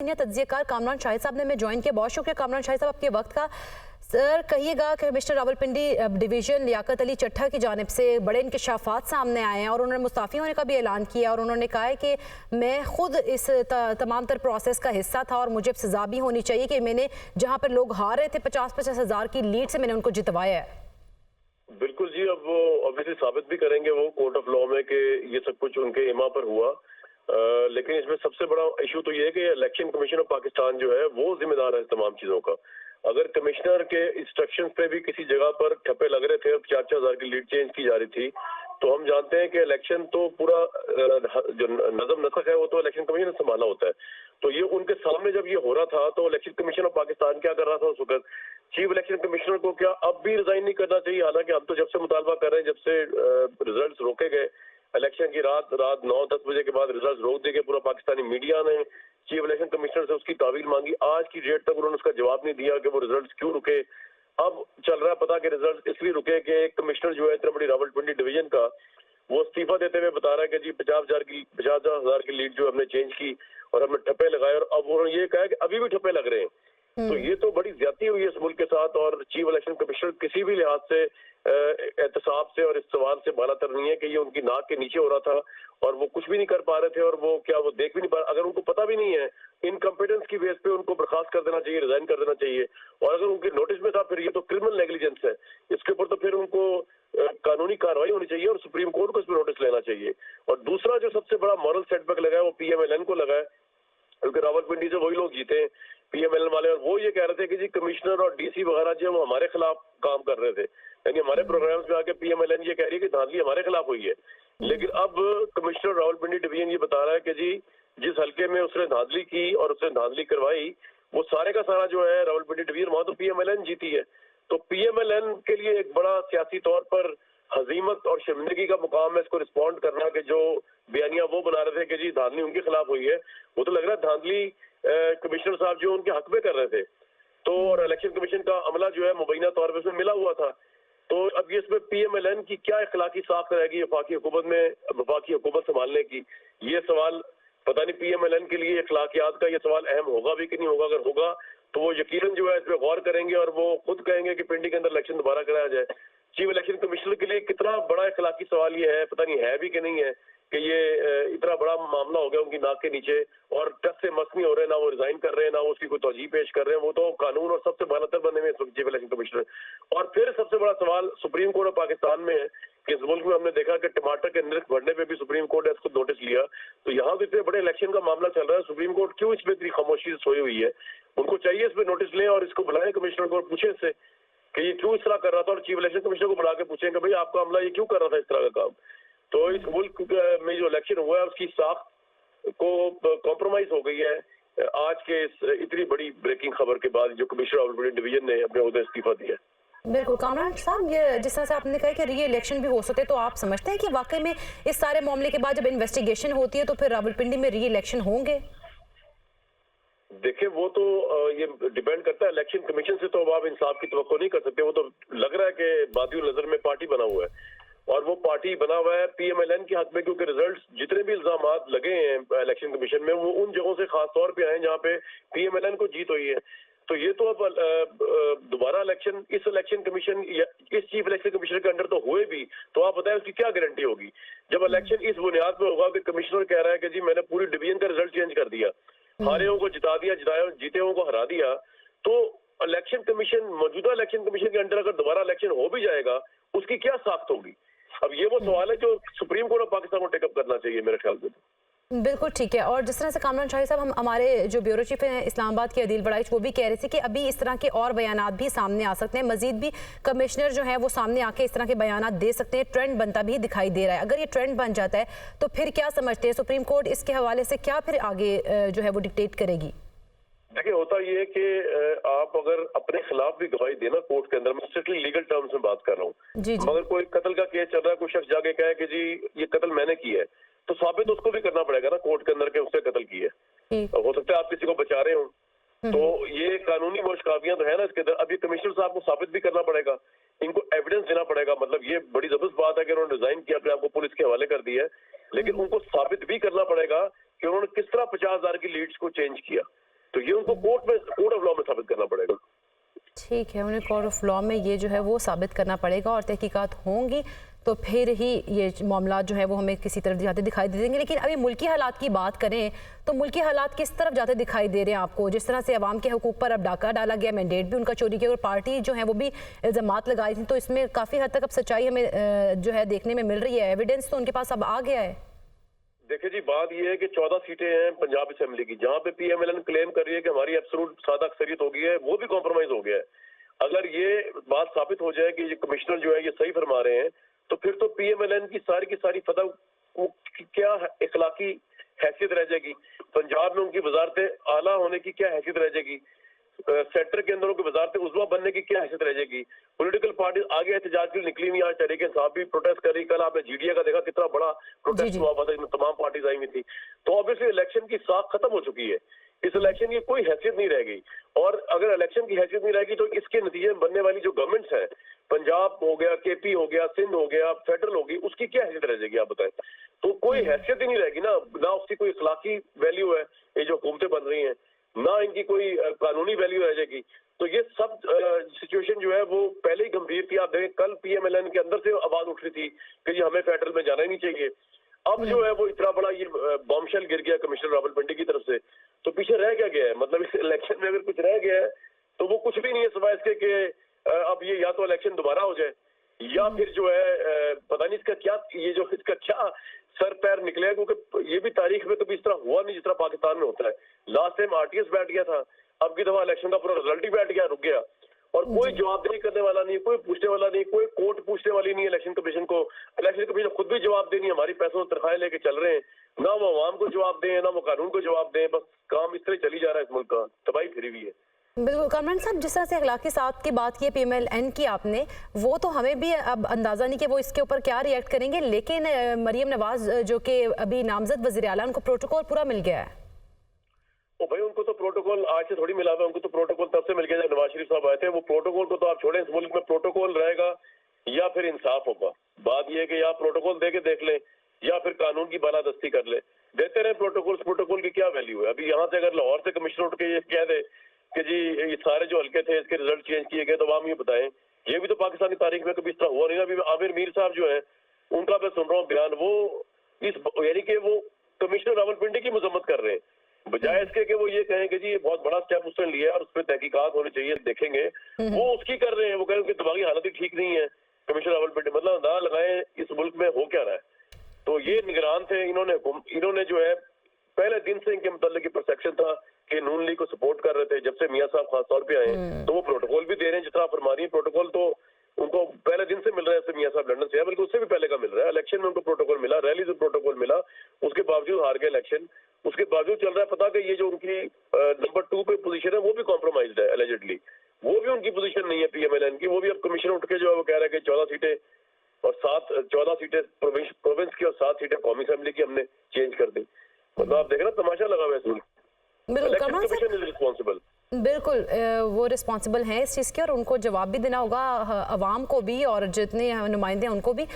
Senior तज्जियाकार Kamran Shahid साहब ने हमें ज्वाइन किया। बहुत शुक्रिया कामरान शाहिद साहब आपके वक्त का। सर कहिएगा कि कमिश्नर रावलपिंडी डिवीजन लियाकत अली चट्ठा की जानिब से बड़े इंकशाफात सामने आए हैं और उन्होंने मुस्ताफ़ी होने का भी ऐलान किया और उन्होंने कहा है कि मैं खुद इस तमाम तर प्रोसेस का हिस्सा था और मुझे सजा भी होनी चाहिए कि मैंने जहाँ पर लोग हार रहे थे 50-50 हज़ार की लीड से मैंने उनको जितवाया है। बिल्कुल जी, अब वो ऑब्वियसली साबित भी करेंगे वो कोर्ट ऑफ लॉ में कि ये सब कुछ उनके इमा पर हुआ। लेकिन इसमें सबसे बड़ा इशू तो ये है कि इलेक्शन कमीशन ऑफ पाकिस्तान जो है वो जिम्मेदार है इस तमाम चीजों का। अगर कमिश्नर के इंस्ट्रक्शंस पे भी किसी जगह पर ठप्पे लग रहे थे और 4-4 हज़ार की लीड चेंज की जा रही थी, तो हम जानते हैं कि इलेक्शन तो पूरा जो नज़म नसक है वो तो इलेक्शन कमीशन ने संभाला होता है। तो ये उनके सामने जब ये हो रहा था तो इलेक्शन कमीशन ऑफ पाकिस्तान क्या कर रहा था उस वक्त? चीफ इलेक्शन कमिश्नर को क्या अब भी रिजाइन नहीं करना चाहिए? हालांकि हम तो जब से मुतालबा कर रहे हैं, जब से रिजल्ट रोके गए इलेक्शन की रात 9-10 बजे के बाद रिजल्ट रोक दिए गए, पूरा पाकिस्तानी मीडिया ने चीफ इलेक्शन कमिश्नर से उसकी तावील मांगी। आज की डेट तक उन्होंने उसका जवाब नहीं दिया कि वो रिजल्ट क्यों रुके। अब चल रहा है पता कि रिजल्ट इसलिए रुके कि एक कमिश्नर जो है इतना बड़ी रावलपिंडी डिवीजन का, वो इस्तीफा देते हुए बता रहा है कि जी 50 हज़ार की लीड जो हमने चेंज की और हमने ठप्पे लगाए, और अब उन्होंने ये कहा कि अभी भी ठप्पे लग रहे हैं। तो ये तो बड़ी ज्यादती हुई है इस मुल्क के साथ, और चीफ इलेक्शन कमिश्नर किसी भी लिहाज से एहतसाब से और इस सवाल से बालातर नहीं है कि ये उनकी नाक के नीचे हो रहा था और वो कुछ भी नहीं कर पा रहे थे, और वो क्या वो देख भी नहीं पा रहे। अगर उनको पता भी नहीं है, इनकम्पिटेंस की बेस पे उनको बर्खास्त कर देना चाहिए, रिजाइन कर देना चाहिए। और अगर उनके नोटिस में था फिर ये तो क्रिमिनल नेग्लिजेंस है, इसके ऊपर तो फिर उनको कानूनी कार्रवाई होनी चाहिए और सुप्रीम कोर्ट को इस पर नोटिस लेना चाहिए। और दूसरा जो सबसे बड़ा मॉरल सेटबैक लगा है वो PMLN को लगा है, क्योंकि रावलपिंडी से वही लोग जीते हैं PMLN वाले, और वो ये कह रहे थे कि जी कमिश्नर और DC वगैरह जो वो हमारे खिलाफ काम कर रहे थे, यानी हमारे प्रोग्राम्स में आके PMLN ये कह रही है कि धांधली हमारे खिलाफ हुई है। लेकिन अब कमिश्नर रावलपिंडी डिवीजन ये बता रहा है कि जी जिस हल्के में उसने धांधली की और उसने धांधली करवाई, वो सारे का सारा जो है रावलपिंडी डिवीजन, वहां तो PMLN जीती है। तो PMLN के लिए एक बड़ा सियासी तौर पर हजीमत और शर्मिंदगी का मुकाम है इसको रिस्पॉन्ड करना कि जो बयानिया वो बना रहे थे कि जी धांधली उनके खिलाफ हुई है, वो तो लग रहा है धांधली कमिश्नर साहब जो उनके हक में कर रहे थे। तो और इलेक्शन कमीशन का अमला जो है मुबैना तौर पर उसमें मिला हुआ था। तो अब ये इसमें PMLN की क्या इखलाकी साख रहेगी वफाकी हुकूमत संभालने की, ये सवाल पता नहीं PMLN के लिए इखलाकियात का ये सवाल अहम होगा भी कि नहीं होगा। अगर होगा तो वो यकीनन जो है इस पर गौर करेंगे और वो खुद कहेंगे कि पिंडी के अंदर इलेक्शन दोबारा कराया जाए। चीफ इलेक्शन कमिश्नर के लिए कितना बड़ा इखलाकी सवाल ये है, पता नहीं है भी कि नहीं है, कि ये इतना बड़ा मामला हो गया उनकी नाक के नीचे और टस से मस नहीं हो रहे, ना वो रिजाइन कर रहे हैं, ना वो उसकी कोई तौजीह पेश कर रहे हैं। वो तो कानून और सबसे बालातर बने हुए चीफ इलेक्शन कमिश्नर। और फिर सबसे बड़ा सवाल सुप्रीम कोर्ट ऑफ पाकिस्तान में है कि इस मुल्क में हमने देखा कि टमाटर के निर्ख बढ़ने पे भी सुप्रीम कोर्ट ने इसको नोटिस लिया। तो यहाँ तो इतने बड़े इलेक्शन का मामला चल रहा है, सुप्रीम कोर्ट क्यों इस पर इतनी खामोशी से सोई हुई है? उनको चाहिए इस पर नोटिस लें और इसको बुलाएं कमिश्नर को और पूछे इससे कि ये क्यों इस तरह कर रहा था, और चीफ इलेक्शन कमिश्नर को बुला के पूछें कि भाई आपका अमला ये क्यों कर रहा था इस तरह का काम। तो इस मुल्क में जो इलेक्शन हुआ है उसकी साख को कॉम्प्रोमाइज हो गई है आज के इस इतनी बड़ी ब्रेकिंग खबर के बाद जो कमिश्नर रावलपिंडी डिवीजन ने अपने ओहदे इस्तीफा दिया। बिल्कुल कामरान साहब, ये जिस तरह से आपने कहा कि री इलेक्शन भी हो सकते, तो आप समझते हैं कि वाकई में इस सारे मामले के बाद जब इन्वेस्टिगेशन होती है तो फिर रावलपिंडी में री इलेक्शन होंगे? देखिए वो तो ये डिपेंड करता है इलेक्शन कमीशन से, तो अब आप इंसाफ की तवक्को नहीं कर सकते। वो तो लग रहा है कि बादियुल नजर में पार्टी बना हुआ है और वो पार्टी बना हुआ है PMLN के हक में, क्योंकि रिजल्ट्स जितने भी इल्जामात लगे हैं इलेक्शन कमीशन में वो उन जगहों से खास तौर पे आए जहाँ पे PMLN को जीत हुई है। तो ये तो अब दोबारा इलेक्शन इस इलेक्शन कमीशन या इस चीफ इलेक्शन कमिश्नर के अंडर तो हुए भी, तो आप बताएं उसकी क्या गारंटी होगी जब इलेक्शन इस बुनियाद पे होगा कि कमिश्नर कह रहा है कि जी मैंने पूरी डिवीजन का रिजल्ट चेंज कर दिया, हारे को जिता दिया, जीते को हरा दिया। तो इलेक्शन कमीशन मौजूदा इलेक्शन कमीशन के अंडर अगर दोबारा इलेक्शन हो भी जाएगा उसकी क्या साख्त होगी? अब ये वो सवाल है जो सुप्रीम कोर्ट ऑफ पाकिस्तान को टेकअप करना चाहिए मेरे ख्याल से। बिल्कुल ठीक है। और जिस तरह से कामरान शाहिद साहब, हम हमारे जो ब्यूरो चीफ हैं इस्लामाबाद के अदील बड़ाइच, वो भी कह रहे थे कि अभी इस तरह के और बयानात भी सामने आ सकते हैं, मजीद भी कमिश्नर जो है वो सामने आके इस तरह के बयानात दे सकते हैं, ट्रेंड बनता भी दिखाई दे रहा है। अगर ये ट्रेंड बन जाता है तो फिर क्या समझते हैं सुप्रीम कोर्ट इसके हवाले से क्या फिर आगे जो है वो डिक्टेट करेगी? देखिए होता ये है कि आप अगर अपने खिलाफ भी गवाही देना कोर्ट के अंदर, मैं स्ट्रिक्टली लीगल टर्म्स में बात कर रहा हूँ, मगर कोई कत्ल का केस चल रहा है, कोई शख्स जाके कहे कि जी ये कत्ल मैंने किया है, तो साबित उसको भी करना पड़ेगा ना कोर्ट के अंदर के उसने कत्ल किया है। हो सकता है आप किसी को बचा रहे हो, तो ये कानूनी मुश्किलातियां तो है ना इसके अंदर। अब ये कमिश्नर साहब को साबित भी करना पड़ेगा, इनको एविडेंस देना पड़ेगा। मतलब ये बड़ी जबरदस्त बात है कि उन्होंने रिजाइन किया, अपने आपको पुलिस के हवाले कर दिया है, लेकिन उनको साबित भी करना पड़ेगा कि उन्होंने किस तरह 50,000 की लीड्स को चेंज किया। तो ये उनको कोर्ट ऑफ लॉ में साबित करना पड़ेगा। ठीक है, उन्हें कोर्ट ऑफ लॉ में ये जो है वो साबित करना पड़ेगा और तहकीकात होंगी तो फिर ही ये मामला जो है वो हमें किसी तरफ जाते दिखाई दे देंगे। लेकिन अभी मुल्की हालात की बात करें तो मुल्की हालात किस तरफ जाते दिखाई दे रहे हैं आपको? जिस तरह से अवाम के हुकूक पर अब डाका डाला गया, मैंडेट भी उनका चोरी किया और पार्टी जो है वो भी इल्जामात लगाई थी, तो इसमें काफ़ी हद तक अब सच्चाई हमें जो है देखने में मिल रही है। एविडेंस तो उनके पास अब आ गया है। देखिए जी, बात यह है कि 14 सीटें हैं पंजाब असेंबली की, जहां पे पीएमएलएन क्लेम कर रही है कि हमारी एब्सोल्यूट सादा अक्सरियत हो गई है, वो भी कॉम्प्रोमाइज हो गया है। अगर ये बात साबित हो जाए कि ये कमिश्नर जो है ये सही फरमा रहे हैं, तो फिर तो पीएमएलएन की सारी फतह को क्या इखलाकी हैसियत रह जाएगी? पंजाब में उनकी वजारतें आला होने की क्या हैसियत रह जाएगी? सेक्टर के अंदर उनकी वजारतें उज़्वा बनने की क्या हैसियत रह जाएगी? पॉलिटिकल पार्टी आगे एहतजाज के लिए निकली हुई, आज तहरीक इंसाफ भी प्रोटेस्ट कर रही। कल आपने जीडीए का देखा कितना बड़ा प्रोटेस्ट हुआ था, इसमें तमाम पार्टीज आई हुई थी। तो ऑब्वियसली इलेक्शन की साख खत्म हो चुकी है, इस इलेक्शन की कोई हैसियत नहीं रह गई। और अगर इलेक्शन की हैसियत नहीं रहेगी तो इसके नतीजे में बनने वाली जो गवर्नमेंट्स है, पंजाब हो गया, केपी हो गया, सिंध हो गया, फेडरल होगी, उसकी क्या हैसियत रह जाएगी आप बताएं? तो कोई हैसियत ही नहीं रहेगी ना उसकी कोई इखलाकी वैल्यू है ये जो हुकूमतें बन रही हैं, ना इनकी कोई कानूनी वैल्यू रह जाएगी। तो ये सब सिचुएशन जो है वो पहले ही गंभीर थी। आप देखें कल पीएमएलएन के अंदर से आवाज उठ रही थी कि जी हमें फेडरल में जाना ही नहीं चाहिए। अब जो है वो इतना बड़ा ये बॉम्बशेल गिर गया कमिश्नर रावलपिंडी की तरफ से, तो पीछे रह क्या गया है? मतलब इस इलेक्शन में अगर कुछ रह गया है तो वो कुछ भी नहीं है सिवाय इसके कि अब ये या तो इलेक्शन दोबारा हो जाए या फिर जो है पता नहीं इसका क्या सर पैर निकले, क्योंकि ये भी तारीख में कभी इस तरह हुआ नहीं जिस तरह पाकिस्तान में होता है। लास्ट टाइम आरटीएस बैठ गया था, अब की दफा इलेक्शन का पूरा रिजल्ट ही बैठ गया, रुक गया, और कोई जवाबदेही करने वाला नहीं, कोई पूछने वाला नहीं, कोई कोर्ट पूछने वाली नहीं इलेक्शन कमीशन को। इलेक्शन कमीशन खुद भी जवाब देनी, हमारी पैसों से तनख्वाहें लेके चल रहे हैं, ना वो अवाम को जवाब दें ना वो कानून को जवाब दें, बस काम इस तरह चली जा रहा है इस मुल्क का, तबाही फिरी हुई है। बिल्कुल कामरान साहब, जिस तरह से अखलाकी साथ की बात की पीएमएलएन की आपने, वो तो हमें भी अब अंदाज़ा नहीं कि वो इसके ऊपर क्या रिएक्ट करेंगे, लेकिन मरियम नवाज जो कि अभी नामजद वज़ीर आला, उनको प्रोटोकॉल पूरा मिल गया है। ओ भाई, उनको तो प्रोटोकॉल आज से थोड़ी मिला हुआ है, उनको तो प्रोटोकॉल तब से मिल गया जब नवाज शरीफ साहब आए थे। वो प्रोटोकॉल को तो आप छोड़ें, इस मुल्क में प्रोटोकॉल रहेगा या फिर इंसाफ होगा। बात यह है कि या प्रोटोकॉल दे के देख लें या फिर कानून की बालादस्ती कर ले, देते रहे प्रोटोकॉल की क्या वैल्यू है? अभी यहाँ से अगर लाहौर से कमिश्नर उठ के ये कह दे कि जी ये सारे जो हल्के थे इसके रिजल्ट चेंज किए गए, तो आवाम ये बताएं, ये भी तो पाकिस्तानी तारीख में कभी इस तरह हुआ नहीं। अभी आमिर मीर साहब जो है उनका मैं सुन रहा हूँ बयान, वो यानी कि वो कमिश्नर रावलपिंडी की मजम्मत कर रहे हैं, बजाय इसके कि वो ये कहें कि जी ये बहुत बड़ा स्टेप उसने लिया और उस पर तहकीकात होनी चाहिए, देखेंगे, वो उसकी कर रहे हैं। वो कह रहे हैं उनकी दिमागी हालत ही ठीक नहीं है कमिश्नर रावलपिंडी, मतलब अंदाजा लगाएं इस मुल्क में हो क्या रहा है। तो ये निगरान थे, इन्होंने जो है पहले दिन से इनके मतलब की परसेप्शन था कि नून लीग को सपोर्ट कर रहे थे। जब से मियां साहब खास तौर पे आए तो वो प्रोटोकॉल भी दे रहे हैं, जितना फरमा रही है प्रोटोकॉल तो उनको पहले दिन से मिल रहा है। मियां साहब लंदन से है, बल्कि उससे भी पहले का मिल रहा है। इलेक्शन में उनको प्रोटोकॉल मिला, रैली से प्रोटोकॉल मिला, उसके बावजूद हार गए इलेक्शन। उसके बावजूद चल रहा है पता कि ये जो उनकी नंबर 2 पे पोजीशन है वो भी कॉम्प्रोमाइज्ड है एलिजिडली, वो भी उनकी पोजीशन नहीं है पीएमएलएन की। वो भी अब कमिश्नर उठ के जो है वो कह रहा है कि 14 सीटें और 14 सीटें प्रोविंस की और 7 सीटें कौमी असेंबली की हमने चेंज कर दी। मतलब आप देख रहे हैं तमाशा लगा हुआ है इसमें। Election commission is responsible. बिल्कुल वो रिस्पॉन्सिबल हैं इस चीज़ के और उनको जवाब भी देना होगा अवाम को भी और जितने नुमाइंदे हैं उनको भी।